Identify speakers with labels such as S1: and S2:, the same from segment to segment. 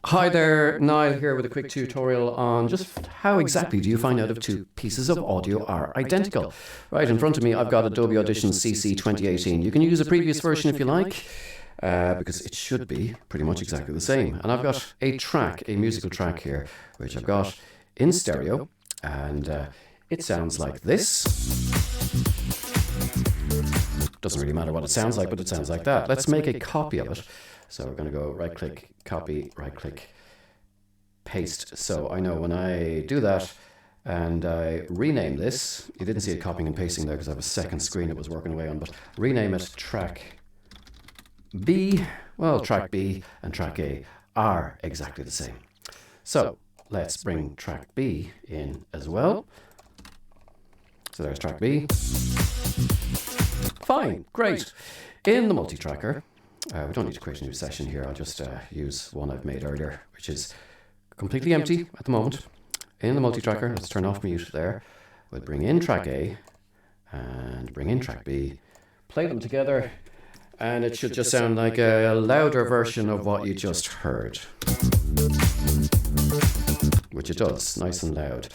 S1: Hi there, Niall here with a quick tutorial on just how exactly do you find out if two pieces of audio are identical. Right in front of me I've got Adobe Audition CC 2018. You can use a previous version if you like, because it should be pretty much exactly the same. And I've got a musical track here, which I've got in stereo, and it sounds like this. Doesn't really matter what it sounds like, but it sounds like that. Let's make a copy of it. So we're going to go right click, copy, right click, paste. So I know when I do that and I rename this, you didn't see it copying and pasting there because I have a second screen it was working away on, but rename it track B. Well, track B and track A are exactly the same. So let's bring track B in as well. So there's track B. Fine, great. In the multi-tracker, we don't need to create a new session here. I'll just use one I've made earlier, which is completely empty at the moment. In the multi-tracker, let's turn off mute there. We'll bring in track A and bring in track B, play them together, and it should just sound like a louder version of what you just heard. Which it does, nice and loud.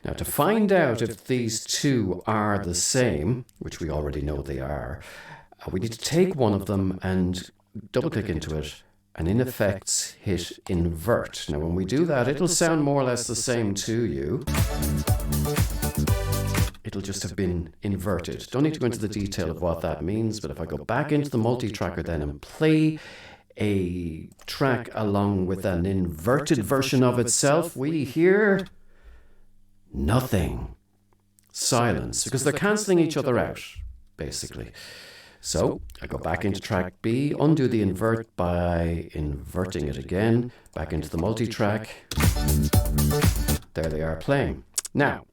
S1: Now, to find out if these two are the same, which we already know they are, we need to take one of them and double click into it and in Effects hit Invert. Now when we do that, it'll sound more or less the same to you. It'll just have been inverted. Don't need to go into the detail of what that means, but if I go back into the multi-tracker then and play a track along with an inverted version of itself, we hear nothing. Silence, because they're cancelling each other out, basically. So I go back into track B, undo the invert by inverting it again, back into the multi-track. There they are playing. Now,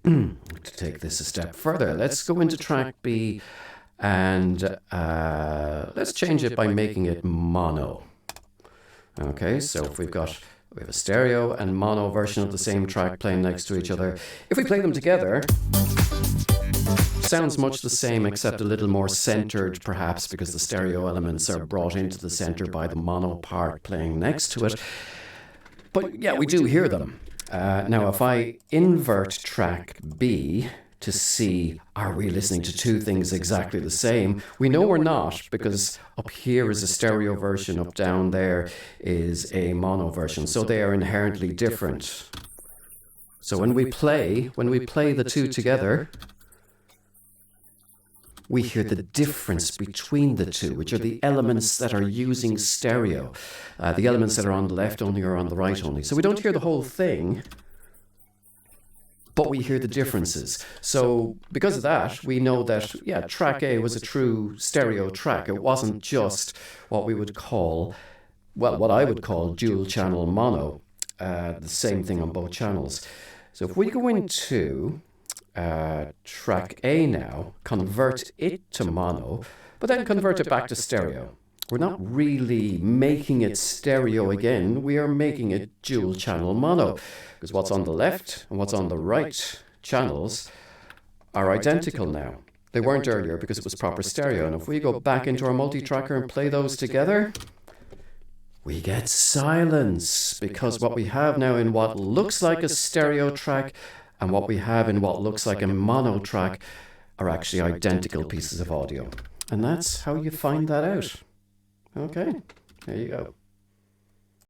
S1: to take this a step further, let's go into track B and let's change it by making it mono. Okay, so if we have a stereo and mono version of the same track playing next to each other. If we play them together, sounds much the same except a little more centered perhaps because the stereo elements are brought into the center by the mono part playing next to it. But yeah, we do hear them. Now if I invert track B to see, are we listening to two things exactly the same? We know we're not, because up here is a stereo version, up down there is a mono version, so they are inherently different. So when we play the two together, we hear the difference between the two, which are the elements that are using stereo. The elements that are on the left only or on the right only. So we don't hear the whole thing, but we hear the differences. So because of that, we know that, yeah, track A was a true stereo track. It wasn't just what we would call, well, what I would call dual channel mono. The same thing on both channels. So if we go into track A now, convert it to mono, but then convert it back to stereo. We're not really making it stereo again, we are making it dual channel mono, because what's on the left and what's on the right channels are identical now. They weren't earlier because it was proper stereo, and if we go back into our multi-tracker and play those together, we get silence, because what we have now in what looks like a stereo track and what we have in what looks like a mono track are actually identical pieces of audio. And that's how you find that out. Okay, there you go.